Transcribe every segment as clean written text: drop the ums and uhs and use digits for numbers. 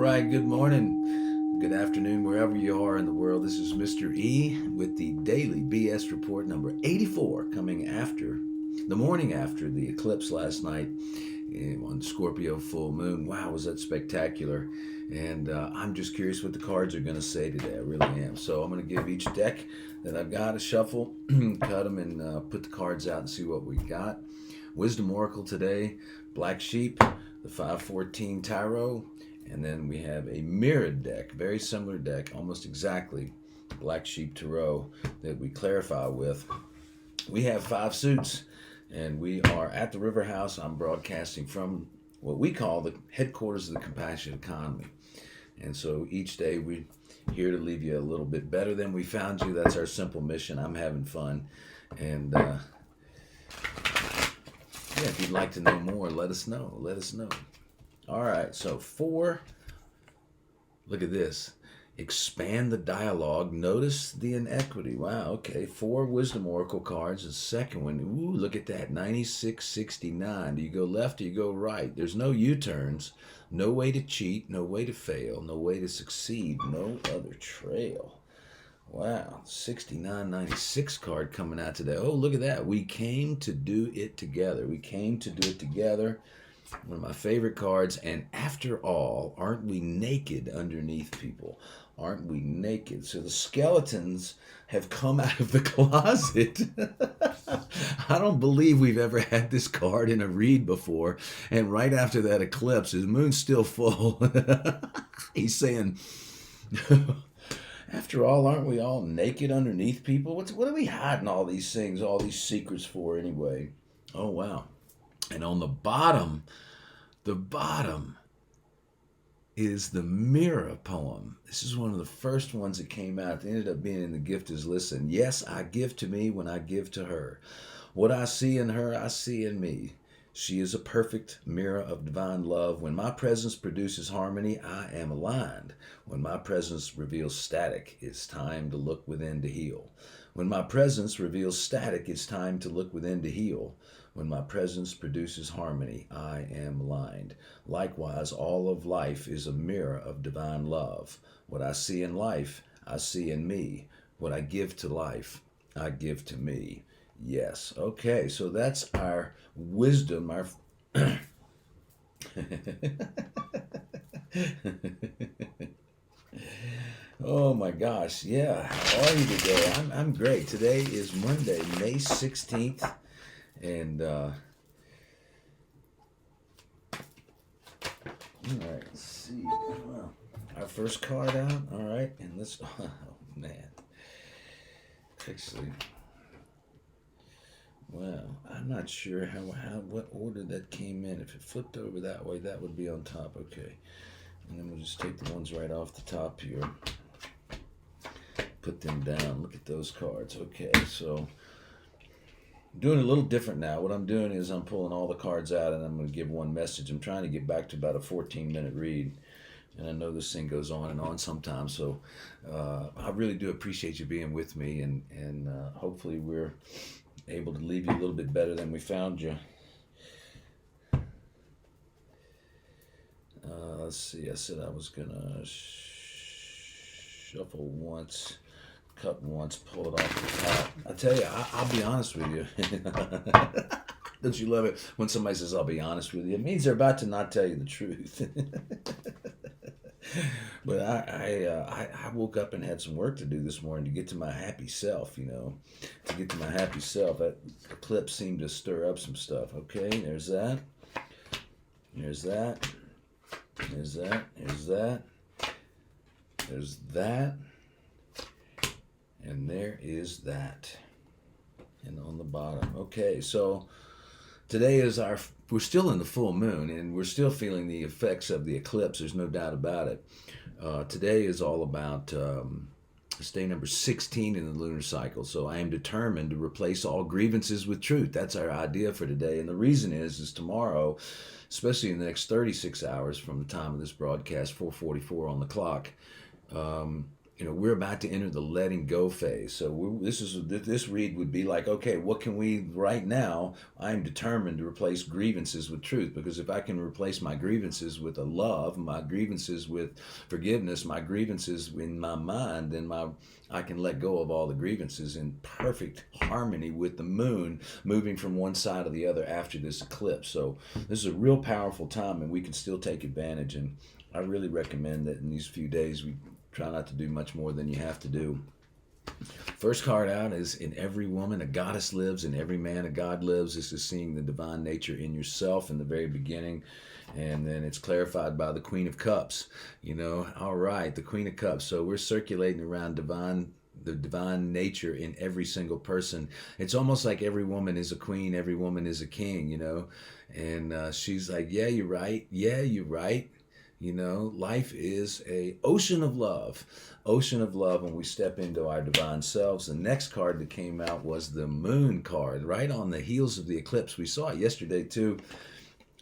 right, good morning, good afternoon, wherever you are in the world. This is MysterE with the daily BS report number 84, coming after the morning after the eclipse last night on Scorpio full moon. Wow, was that spectacular. And I'm just curious what the cards are going to say today. I really am. So I'm going to give each deck that I've got a shuffle, cut them, and put the cards out and see what we got. Wisdom Oracle today, Black Sheep, the 514 Tarot, and then we have a mirrored deck, very similar deck, almost exactly Black Sheep Tarot that we clarify with. We have 5 suits, and we are at the River House. I'm broadcasting from what we call the headquarters of the Compassionate Economy. And so each day we're here to leave you a little bit better than we found you. That's our simple mission. I'm having fun. And yeah, if you'd like to know more, let us know. Let us know. All right, so 4, look at this. Expand the dialogue. Notice the inequity. Wow, okay. 4 Wisdom Oracle cards. The second one, ooh, look at that. 9669. Do you go left or you go right? There's no U-turns. No way to cheat. No way to fail. No way to succeed. No other trail. Wow, 6996 card coming out today. Oh, look at that. We came to do it together. We came to do it together. One of my favorite cards. And after all, aren't we naked underneath people? Aren't we naked? So the skeletons have come out of the closet. I don't believe we've ever had this card in a read before. And right after that eclipse, his moon's still full. He's saying, after all, aren't we all naked underneath people? What are we hiding all these things, all these secrets for anyway? Oh, wow. And on the bottom is the Mirror poem. This is one of the first ones that came out. It ended up being in the Gift is Listen. Yes, I give to me when I give to her. What I see in her, I see in me. She is a perfect mirror of divine love. When my presence produces harmony, I am aligned. When my presence reveals static, it's time to look within to heal. When my presence reveals static, it's time to look within to heal. When my presence produces harmony, I am aligned. Likewise, all of life is a mirror of divine love. What I see in life, I see in me. What I give to life, I give to me. Yes. Okay, so that's our wisdom, our... Oh my gosh, yeah. How are you today? I'm great. Today is Monday, May 16th. And, all right, let's see. Well, our first card out. All right, and this, oh man. Actually, well, I'm not sure what order that came in. If it flipped over that way, that would be on top. Okay. And then we'll just take the ones right off the top here. Put them down. Look at those cards. Okay, so doing a little different now. What I'm doing is I'm pulling all the cards out and I'm going to give one message. I'm trying to get back to about a 14-minute read. And I know this thing goes on and on sometimes. So I really do appreciate you being with me. And hopefully we're able to leave you a little bit better than we found you. Let's see. I said I was going to shuffle once, cut once, pull it off the top. I tell you, I'll be honest with you. Don't you love it when somebody says, I'll be honest with you? It means they're about to not tell you the truth. But I woke up and had some work to do this morning to get to my happy self, you know. To get to my happy self. That eclipse seemed to stir up some stuff. Okay, there's that. There's that. There's that. There's that. There's that. And there is that. And on the bottom. Okay, so today is we're still in the full moon and we're still feeling the effects of the eclipse. There's no doubt about it. Today is all about it's day number 16 in the lunar cycle. So I am determined to replace all grievances with truth. That's our idea for today. And the reason is tomorrow, especially in the next 36 hours from the time of this broadcast, 4:44 on the clock, we're about to enter the letting go phase. So this read would be like, okay, what can we right now? I'm determined to replace grievances with truth, because if I can replace my grievances with a love, my grievances with forgiveness, my grievances in my mind, then I can let go of all the grievances in perfect harmony with the moon moving from one side to the other after this eclipse. So this is a real powerful time, and we can still take advantage. And I really recommend that in these few days we try not to do much more than you have to do. First card out is in every woman a goddess lives, in every man a god lives. This is seeing the divine nature in yourself in the very beginning. And then it's clarified by the Queen of Cups. All right, the Queen of Cups. So we're circulating around the divine nature in every single person. It's almost like every woman is a queen, every woman is a king, And she's like, yeah, you're right. Yeah, you're right. Life is a ocean of love when we step into our divine selves. The next card that came out was the Moon card, right on the heels of the eclipse. We saw it yesterday too.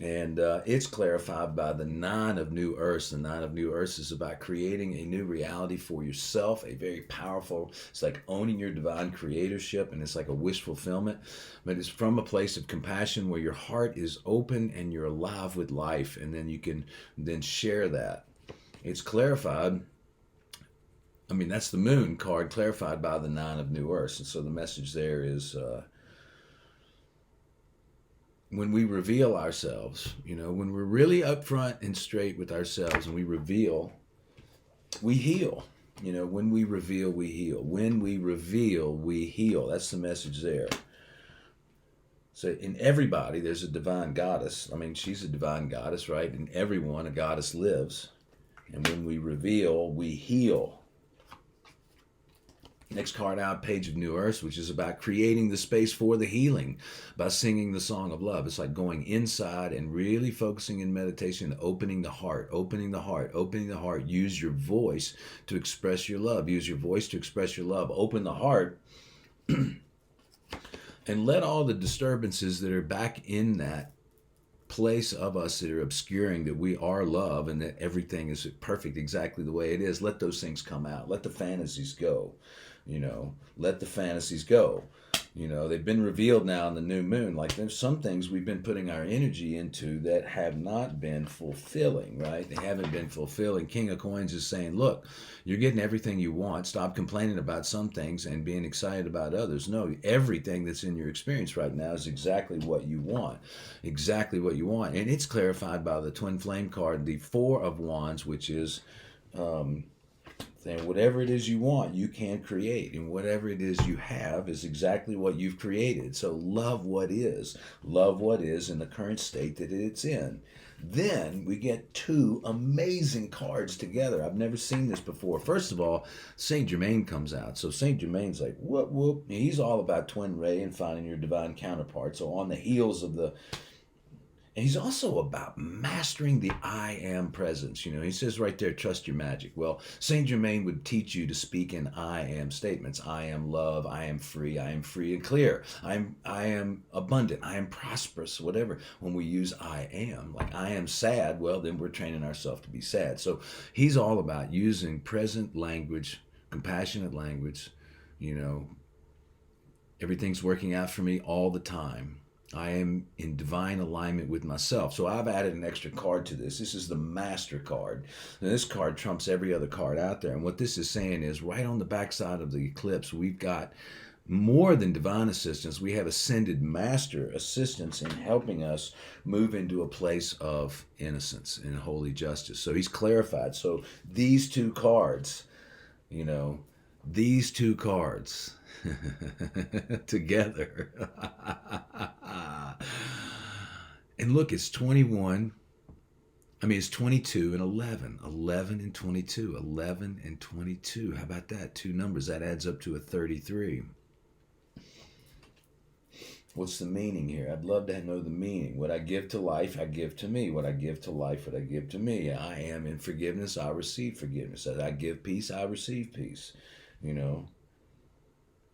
And it's clarified by the Nine of New Earths. The Nine of New Earths is about creating a new reality for yourself, a very powerful, it's like owning your divine creatorship, and it's like a wish fulfillment. But it's from a place of compassion where your heart is open and you're alive with life, and then you can then share that. It's clarified. That's the Moon card clarified by the Nine of New Earths. And so the message there is... when we reveal ourselves, when we're really upfront and straight with ourselves and we reveal, we heal. When we reveal, we heal. When we reveal, we heal. That's the message there. So in everybody, there's a divine goddess. She's a divine goddess, right? In everyone, a goddess lives. And when we reveal, we heal. Next card out, Page of New Earths, which is about creating the space for the healing by singing the song of love. It's like going inside and really focusing in meditation, opening the heart, opening the heart, opening the heart. Use your voice to express your love. Use your voice to express your love. Open the heart and let all the disturbances that are back in that place of us that are obscuring that we are love and that everything is perfect exactly the way it is, let those things come out. Let the fantasies go. Let the fantasies go. They've been revealed now in the new moon. Like there's some things we've been putting our energy into that have not been fulfilling, right? They haven't been fulfilling. King of Coins is saying, look, you're getting everything you want. Stop complaining about some things and being excited about others. No, everything that's in your experience right now is exactly what you want. Exactly what you want. And it's clarified by the Twin Flame card, the Four of Wands, which is... saying whatever it is you want, you can create. And whatever it is you have is exactly what you've created. So love what is. Love what is in the current state that it's in. Then we get two amazing cards together. I've never seen this before. First of all, Saint Germain comes out. So Saint Germain's like, whoop, whoop. He's all about twin ray and finding your divine counterpart. So on the heels of the... And he's also about mastering the I am presence. He says right there, trust your magic. Well, Saint Germain would teach you to speak in I am statements. I am love. I am free and clear. I am abundant. I am prosperous, whatever. When we use I am, like I am sad, well, then we're training ourselves to be sad. So he's all about using present language, compassionate language. Everything's working out for me all the time. I am in divine alignment with myself. So I've added an extra card to this. This is the Master card. Now, this card trumps every other card out there. And what this is saying is right on the backside of the eclipse, we've got more than divine assistance. We have ascended Master assistance in helping us move into a place of innocence and holy justice. So he's clarified. So these two cards, these two cards together. And look, it's 21. It's 22 and 11. 11 and 22. 11 and 22. How about that? Two numbers. That adds up to a 33. What's the meaning here? I'd love to know the meaning. What I give to life, I give to me. What I give to life, what I give to me. I am in forgiveness, I receive forgiveness. As I give peace, I receive peace.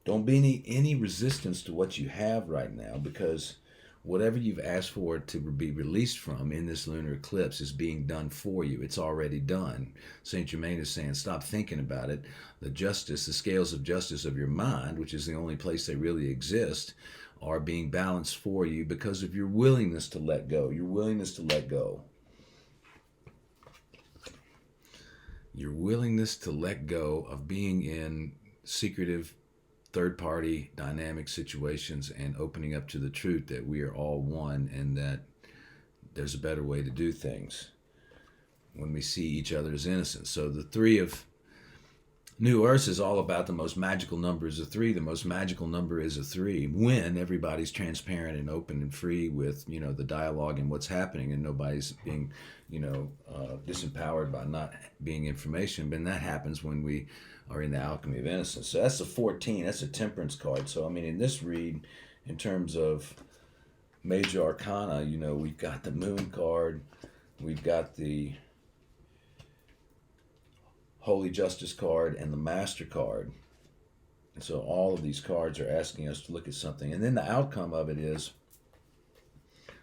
Don't be any resistance to what you have right now, because whatever you've asked for it to be released from in this lunar eclipse is being done for you. It's already done. Saint Germain is saying, stop thinking about it. The scales of justice of your mind, which is the only place they really exist, are being balanced for you because of your willingness to let go. Your willingness to let go. Your willingness to let go of being in secretive third-party dynamic situations and opening up to the truth that we are all one and that there's a better way to do things when we see each other as innocent. So the three of New Earth is all about the most magical number is a three. The most magical number is a three when everybody's transparent and open and free with, the dialogue and what's happening, and nobody's being, disempowered by not being information. But that happens when we are in the alchemy of innocence. So that's a 14. That's a temperance card. So, in this read, in terms of major arcana, we've got the moon card. We've got the Holy Justice card and the Master card. And so all of these cards are asking us to look at something. And then the outcome of it is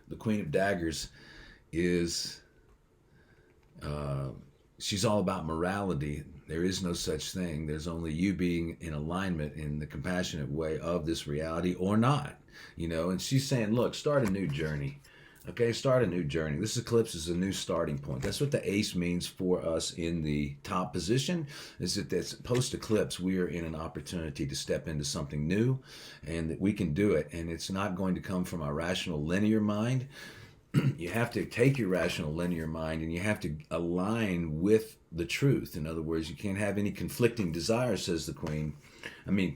the Queen of Daggers is, she's all about morality. There is no such thing. There's only you being in alignment in the compassionate way of this reality or not. And she's saying, look, start a new journey. Okay, start a new journey. This eclipse is a new starting point. That's what the ace means for us in the top position, is that this post-eclipse, we are in an opportunity to step into something new, and that we can do it. And it's not going to come from our rational linear mind. You have to take your rational linear mind and you have to align with the truth. In other words, you can't have any conflicting desires, says the Queen.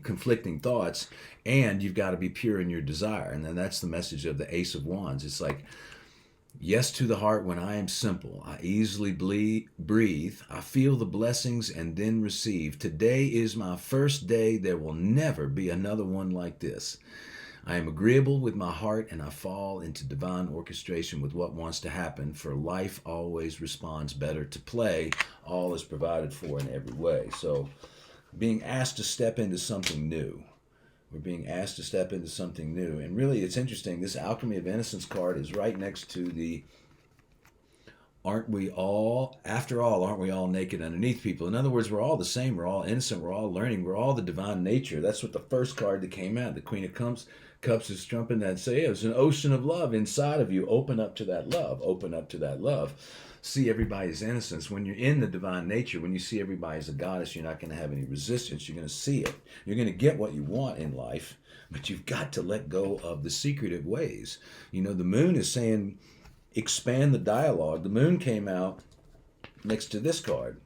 Conflicting thoughts, and you've got to be pure in your desire. And then that's the message of the Ace of Wands. It's like, yes to the heart when I am simple. I easily breathe. I feel the blessings and then receive. Today is my first day. There will never be another one like this. I am agreeable with my heart and I fall into divine orchestration with what wants to happen, for life always responds better to play. All is provided for in every way. So, being asked to step into something new. We're being asked to step into something new. And really, it's interesting. This Alchemy of Innocence card is right next to the, aren't we all naked underneath people? In other words, we're all the same. We're all innocent. We're all learning. We're all the divine nature. That's what the first card that came out, the Queen of Cups is trumping that. Say, there's an ocean of love inside of you. Open up to that love. Open up to that love. See everybody's innocence. When you're in the divine nature, when you see everybody as a goddess, you're not going to have any resistance. You're going to see it. You're going to get what you want in life, but you've got to let go of the secretive ways. The moon is saying, expand the dialogue. The moon came out next to this card,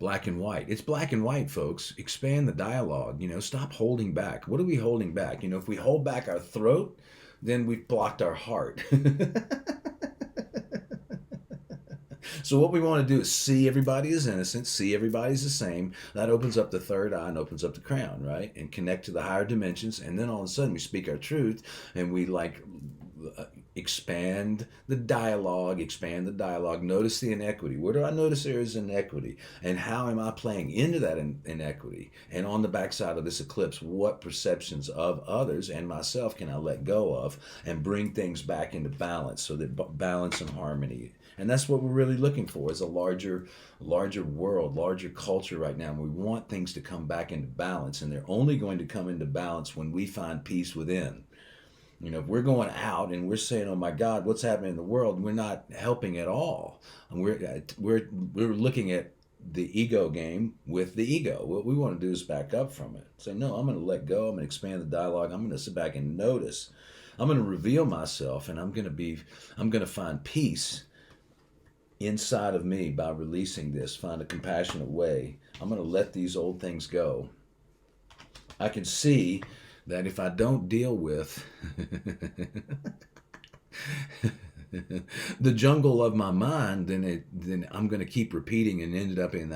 black and white. It's black and white, folks. Expand the dialogue. Stop holding back. What are we holding back? If we hold back our throat, then we've blocked our heart. So what we want to do is see everybody as innocent, see everybody's the same. That opens up the third eye and opens up the crown, right? And connect to the higher dimensions. And then all of a sudden we speak our truth and we expand the dialogue. Notice the inequity. Where do I notice there is inequity? And how am I playing into that inequity? And on the backside of this eclipse, what perceptions of others and myself can I let go of and bring things back into balance, so that balance and harmony. And that's what we're really looking for, is a larger world, larger culture right now. We want things to come back into balance, and they're only going to come into balance when we find peace within. If we're going out and we're saying, oh my God, what's happening in the world, we're not helping at all. And we're looking at the ego game with the ego. What we want to do is back up from it. Say, no, I'm going to let go. I'm going to expand the dialogue. I'm going to sit back and notice. I'm going to reveal myself, and I'm going to find peace inside of me by releasing this. Find a compassionate way. I'm going to let these old things go. I can see that if I don't deal with the jungle of my mind, then I'm going to keep repeating and ended up in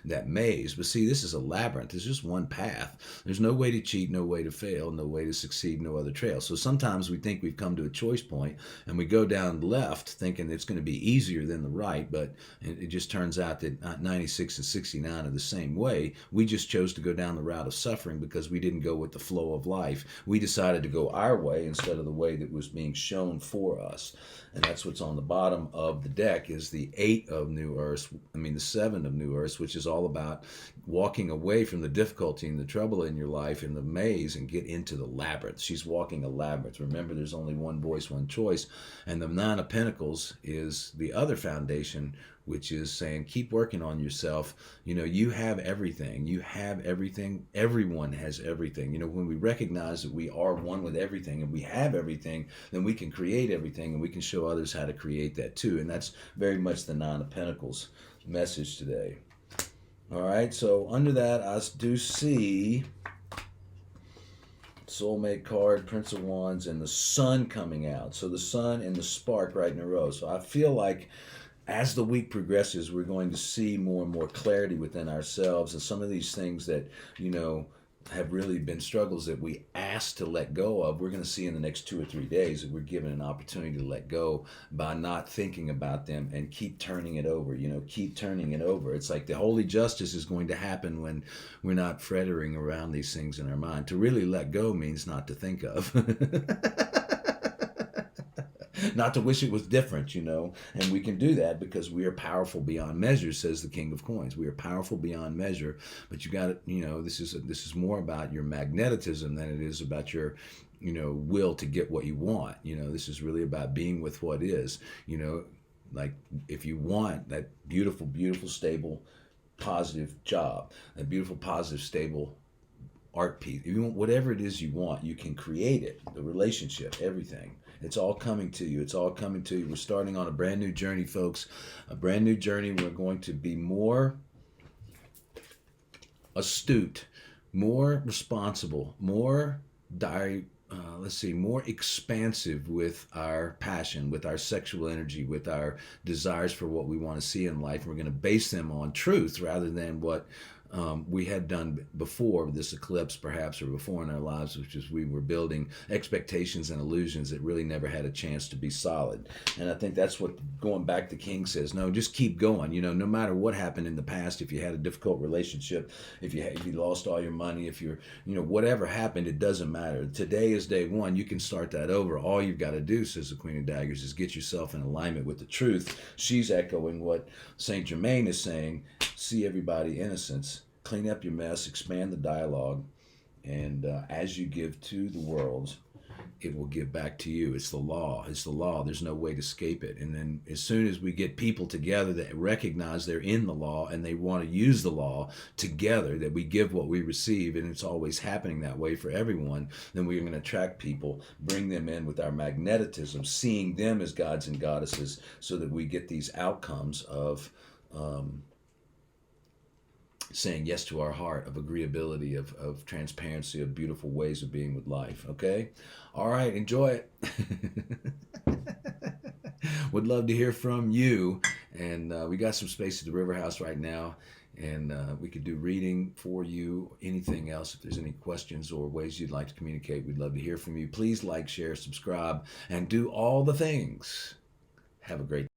that maze. But see, this is a labyrinth. There's just one path. There's no way to cheat, no way to fail, no way to succeed, no other trail. So sometimes we think we've come to a choice point and we go down left thinking it's going to be easier than the right, but it just turns out that 96 and 69 are the same way. We just chose to go down the route of suffering because we didn't go with the flow of life. We decided to go our way instead of the way that was being shown for us. And that's what's on the bottom of the deck is the 8 of New Earth, the 7 of New Earth, which is all about walking away from the difficulty and the trouble in your life in the maze and get into the labyrinth. She's walking a labyrinth. Remember, there's only one voice, one choice. And the 9 of Pentacles is the other foundation, which is saying keep working on yourself. You have everything. You have everything. Everyone has everything. When we recognize that we are one with everything and we have everything, then we can create everything and we can show others how to create that too. And that's very much the 9 of Pentacles message today. All right, so under that, I do see Soulmate card, Prince of Wands, and the Sun coming out. So the Sun and the Spark right in a row. So I feel like as the week progresses, we're going to see more and more clarity within ourselves, and some of these things that, have really been struggles that we asked to let go of, we're going to see in the next 2 or 3 days that we're given an opportunity to let go by not thinking about them and keep turning it over, keep turning it over. It's like the holy justice is going to happen when we're not frittering around these things in our mind. To really let go means not to think of. Not to wish it was different, and we can do that because we are powerful beyond measure, says the King of Coins. We are powerful beyond measure, but you got to, this is more about your magnetism than it is about your, will to get what you want. This is really about being with what is, like if you want that beautiful, beautiful, stable, positive job, a beautiful, positive, stable art piece, if you want whatever it is you want, you can create it, the relationship, everything. It's all coming to you. It's all coming to you. We're starting on a brand new journey, folks. A brand new journey. We're going to be more astute, more responsible, more more expansive with our passion, with our sexual energy, with our desires for what we want to see in life. We're going to base them on truth rather than what we had done before this eclipse, perhaps, or before in our lives, which is we were building expectations and illusions that really never had a chance to be solid. And I think that's what going back to King says. No, just keep going. No matter what happened in the past, if you had a difficult relationship, if you lost all your money, if you're, whatever happened, it doesn't matter. Today is day one. You can start that over. All you've got to do, says the Queen of Daggers, is get yourself in alignment with the truth. She's echoing what Saint Germain is saying. See everybody innocence. Clean up your mess, expand the dialogue, and as you give to the world, it will give back to you. It's the law. It's the law. There's no way to escape it. And then as soon as we get people together that recognize they're in the law and they want to use the law together, that we give what we receive, and it's always happening that way for everyone, then we're going to attract people, bring them in with our magnetism, seeing them as gods and goddesses, so that we get these outcomes of saying yes to our heart, of agreeability, of transparency, of beautiful ways of being with life. Okay? All right, enjoy it. Would love to hear from you. And we got some space at the River House right now. And we could do reading for you, anything else. If there's any questions or ways you'd like to communicate, we'd love to hear from you. Please like, share, subscribe, and do all the things. Have a great day.